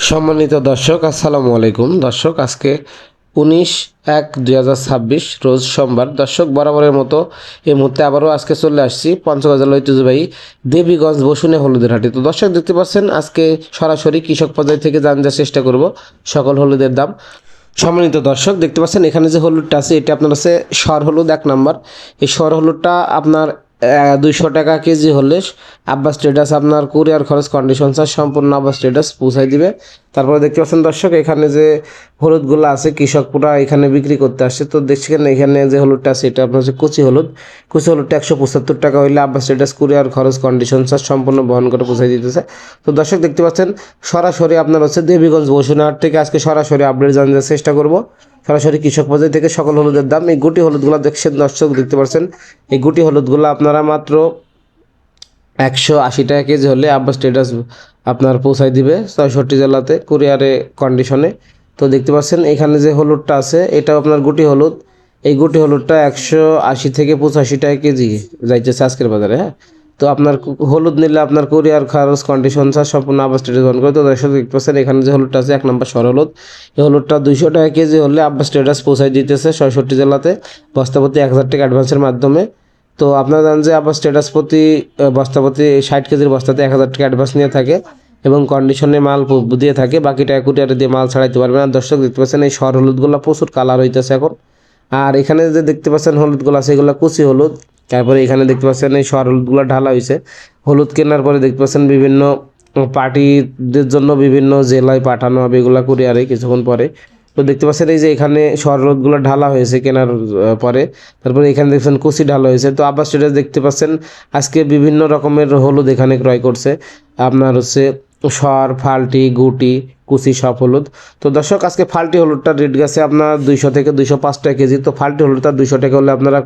সম্মানিত দর্শক আসসালামু আলাইকুম। দর্শক আজকে 19/1/2026 রোজ সোমবার। দর্শক বরাবরের মতো এই মুহূর্তে আবারও আজকে চলে আসছি পঞ্চগড় জেলার ঐতিহ্যবাহী দেবীগঞ্জ বসুনিয়া হলুদের হাটে। তো দর্শক দেখতে পাচ্ছেন আজকে সরাসরি কৃষক পর্যায় থেকে জানার চেষ্টা করব সকল হলুদের দাম। সম্মানিত দর্শক দেখতে পাচ্ছেন এখানে যে হলুদটা আছে এটা আপনার আছে সর হলুদ 1 নাম্বার। এই সর হলুদটা আপনার 200 টাকা কেজি হলে আব্বাস ট্রেডার্স আপনার কুরিয়ার খরচ কন্ডিশন চার্জ সম্পূর্ণ আব্বাস ট্রেডার্স পৌঁছাই দিবে। তারপরে দেখতে পাচ্ছেন দর্শক এখানে যে হলুদগুলো আছে কৃষক পুরা এখানে বিক্রি করতে আসছে। তো দেখছেন এখানে যে হলুদটা আছে এটা আপনার হচ্ছে কুচি হলুদ। কুচি হলুদটা 175 টাকা হইলে আব্বাস ট্রেডার্স কুরিয়ার খরচ কন্ডিশন চার্জ সম্পূর্ণ বহন করে পৌঁছাই দিতেছে। তো দর্শক দেখতে পাচ্ছেন সরাসরি আপনার হচ্ছে দেবীগঞ্জ বসুনিয়া থেকে আজকে সরাসরি আপডেট জানার চেষ্টা করব। সরাসরি কৃষক পর্যায় থেকে সকল হলুদের দাম। এই গুটি হলুদগুলো দেখছেন দর্শক দেখতে পাচ্ছেন এই গুটি হলুদগুলো আপনারা মাত্র 180 টাকা কেজি হলে আব্বাস ট্রেডার্স আপনার পৌঁছায় দিবে 66 জেলাতে কুরিয়ারে কন্ডিশনে। তো দেখতে পাচ্ছেন এখানে যে হলুদটা আছে এটাও আপনার গুটি হলুদ। এই গুটি হলুদটা 180 থেকে 85 টাকা কেজি যাইতেছে আজকের বাজারে। হ্যাঁ, তো আপনার হলুদ নিলে আপনার কুরিয়ার খরচ কন্ডিশন চার্জ সম্পূর্ণ আব্বাস ট্রেডার্স বহন করে। তো দর্শক দেখতে পাচ্ছেন এখানে যে হলুদটা আছে 1 নম্বর সর হলুদ। এই হলুদটা 200 টাকা কেজি হলে আব্বাস ট্রেডার্স পৌঁছায় দিতেছে 66 জেলাতে বস্তাপতি 1000 টাকা অ্যাডভান্সের মাধ্যমে। তো আপনারা জানেন যে আব্বাস ট্রেডার্স প্রতি বস্তাপতি 60 কেজির বস্তাতে 1000 টাকা অ্যাডভান্স নিয়ে থাকে এবং কন্ডিশনে মাল দিয়ে থাকে, বাকি টাকা কুরিয়ারে দিয়ে মাল ছাড়াইতে পারবেন। আর দর্শক দেখতে পাচ্ছেন এই সর হলুদগুলো প্রচুর কালার হইতেছে এখন। আর এখানে যে দেখতে পাচ্ছেন হলুদগুলো আছে এগুলো কুচি হলুদ। তারপরে এখানে দেখতে পাচ্ছেন এই সর হলুদগুলো ঢালা হয়েছে। হলুদ কেনার পরে দেখতে পাচ্ছেন বিভিন্ন পার্টিদের জন্য বিভিন্ন জেলায় পাঠানো হবে এগুলা কুরিয়ারে কিছুক্ষণ পরে। তো দেখতে পাচ্ছেন এই যে এখানে সর হলুদগুলো ঢালা হয়েছে কেনার পরে। তারপরে এখানে দেখছেন কুচি ঢালা হয়েছে। তো আব্বাস ট্রেডার্স দেখতে পাচ্ছেন আজকে বিভিন্ন রকমের হলুদ এখানে ক্রয় করছে আপনার হচ্ছে সর, ফাল্টি, গুটি, কুচি সব হলুদ। তো দর্শক আজকে ফাল্টি হলুদটার রেট গেছে আপনার 200 থেকে 205 টাকা কেজি। তো ফাল্টি হলুদটা 200 টাকা হলে আপনারা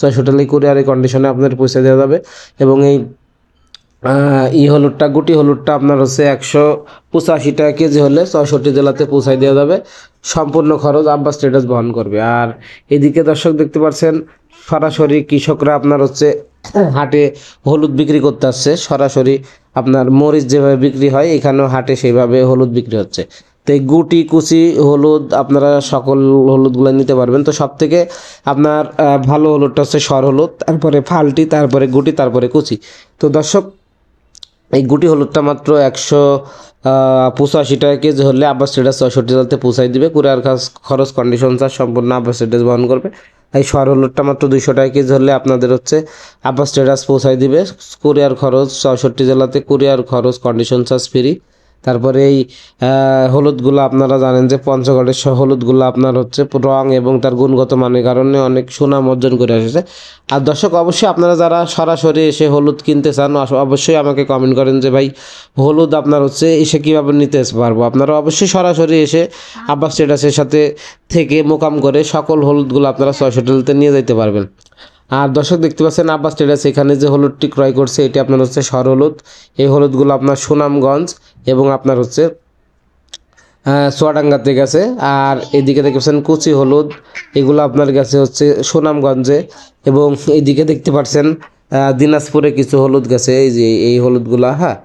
600 টাকা কুরিয়ারে কন্ডিশনে আপনার পয়সা দেওয়া যাবে। এবং এই হলুদটা গুটি হলুদটা আপনার হচ্ছে 185 টাকা কেজি হলে 64 জেলাতে পৌঁছায় দেওয়া যাবে। সম্পূর্ণ খরচ আব্বাস ট্রেডার্স বহন করবে। আর এদিকে দর্শক দেখতে পাচ্ছেন সরাসরি কৃষকরা আপনার হচ্ছে হাটে হলুদ বিক্রি করতে আসছে। সরাসরি আপনার মরিচ যেভাবে বিক্রি হয় এখানেও হাটে সেইভাবে হলুদ বিক্রি হচ্ছে। তো এই গুটি কুচি হলুদ আপনারা সকল হলুদগুলো নিতে পারবেন। তো সব থেকে আপনার ভালো হলুদটা হচ্ছে সর হলুদ, তারপরে ফাল্টি, তারপরে গুটি, তারপরে কুচি। তো দর্শক এই গুটি হলুদটা মাত্র 185 টাকা কেজি হলে আব্বাস ট্রেডার্স 66 জেলাতে পৌঁছাই দিবে। কুরিয়ার খরচ কন্ডিশন চার্জ সম্পূর্ণ আব্বাস ট্রেডার্স বহন করবে। এই সর হলুদটা মাত্র 200 টাকা কেজি হলে আপনাদের হচ্ছে আব্বাস ট্রেডার্স পৌঁছাই দিবে। কুরিয়ার খরচ 66 জেলাতে কুরিয়ার খরচ কন্ডিশন চার্জ ফ্রি। তারপরে এই হলুদগুলো আপনারা জানেন যে পঞ্চগড়ের হলুদগুলো আপনার হচ্ছে রং এবং তার গুণগত মানের কারণে অনেক সুনাম অর্জন করে এসেছে। আর দর্শক অবশ্যই আপনারা যারা সরাসরি এসে হলুদ কিনতে চান অবশ্যই আমাকে কমেন্ট করেন যে ভাই হলুদ আপনার হচ্ছে এসে কীভাবে নিতে পারবো। আপনারা অবশ্যই সরাসরি এসে আব্বাস ট্রেডার্সের সাথে থেকে মোকাম করে সকল হলুদগুলো আপনারা 600 টাকাতে নিয়ে যেতে পারবেন। আর দর্শক দেখতে পাচ্ছেন আব্বাস ট্রেডার্স এখানে যে হলুদটি ক্রয় করছে এটি আপনার হচ্ছে সর হলুদ। এই হলুদগুলো আপনার সুনামগঞ্জ এবং আপনার হচ্ছে চুয়াডাঙ্গাতে গেছে। আর এদিকে দেখতে কুচি হলুদ এগুলো আপনার কাছে হচ্ছে সুনামগঞ্জে। এবং এইদিকে দেখতে পাচ্ছেন দিনাজপুরে কিছু হলুদ গেছে। এই যে এই হলুদগুলা, হ্যাঁ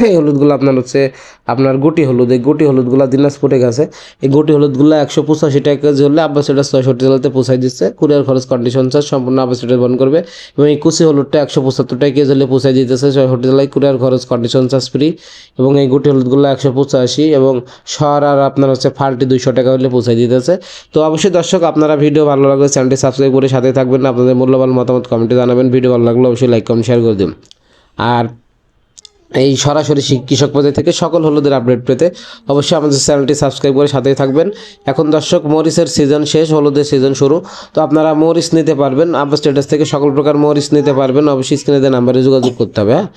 এই হলুদগুলো আপনার হচ্ছে আপনার গুটি হলুদ। এই গুটি হলুদগুলো দিনাজপুরে গেছে। এই গুটি হলুদগুলো 185 টাকা কেজি হলে আব্বাস ট্রেডার্স 66 জেলাতে পৌঁছাই দিচ্ছে। কুরিয়ার খরচ কন্ডিশন চার্জ সম্পূর্ণ আব্বাস ট্রেডার্স বহন করবে। এবং এই কুচি হলুদটা 175 টাকা কেজি হলে পৌঁছাই দিতেছে 66 জেলায়, কুরিয়ার খরচ কন্ডিশন চার্জ ফ্রি। এবং এই গুটি হলুদগুলো 185 এবং সর আর আপনার হচ্ছে ফাল্টি 200 টাকা হলে পৌঁছাই দিতেছে। তো অবশ্যই দর্শক আপনারা ভিডিও ভালো লাগলে চ্যানেলটি সাবস্ক্রাইব করে সাথে থাকবেন। আপনাদের মূল্যবান মতামত কমেন্টে জানাবেন। ভিডিও ভালো লাগলে অবশ্যই লাইক কমেন্ট শেয়ার করে দিন। আর এই সরাসরি কৃষক পর্যায় থেকে সকল হলুদের আপডেট পেতে অবশ্যই আমাদের চ্যানেলটি সাবস্ক্রাইব করে সাথেই থাকবেন। এখন দর্শক মরিচের সিজন শেষ, হলুদের সিজন শুরু। তো আপনারা মরিচ নিতে পারবেন আব্বাস ট্রেডার্স থেকে, সকল প্রকার মরিচ নিতে পারবেন। অবশ্যই স্ক্রিনে দেওয়া নাম্বারে যোগাযোগ করতে হবে। হ্যাঁ,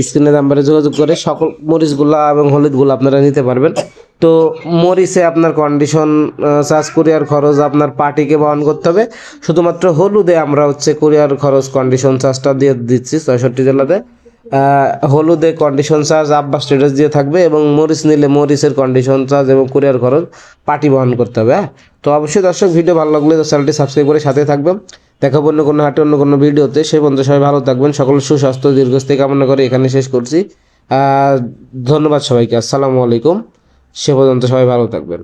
স্ক্রিনে নাম্বারে যোগাযোগ করে সকল মরিচগুলো এবং হলুদগুলো আপনারা নিতে পারবেন। তো মরিচে আপনার কন্ডিশন চার্জ কুরিয়ার খরচ আপনার পার্টিকে বহন করতে হবে। শুধুমাত্র হলুদে আমরা হচ্ছে কুরিয়ার খরচ কন্ডিশন চার্জটা দিয়ে দিচ্ছি 66 জেলাতে। হলুদে কন্ডিশন চার্জ আব্বাস ট্রেডার্স দিয়ে থাকবে এবং মরিচ নিলে মরিচের কন্ডিশন চার্জ এবং কুরিয়ার খরচ পার্টি বহন করতে হবে। হ্যাঁ, তো অবশ্যই দর্শক ভিডিও ভালো লাগলে চ্যানেলটি সাবস্ক্রাইব করে সাথে থাকবেন। দেখাবো অন্য কোনো হাটে অন্য কোনো ভিডিওতে। সেই পর্যন্ত সবাই ভালো থাকবেন। সকল সুস্বাস্থ্য দীর্ঘস্থায়ী কামনা করে এখানে শেষ করছি। ধন্যবাদ সবাইকে। আসসালামু আলাইকুম সে পর্যন্ত সবাই ভালো থাকবেন।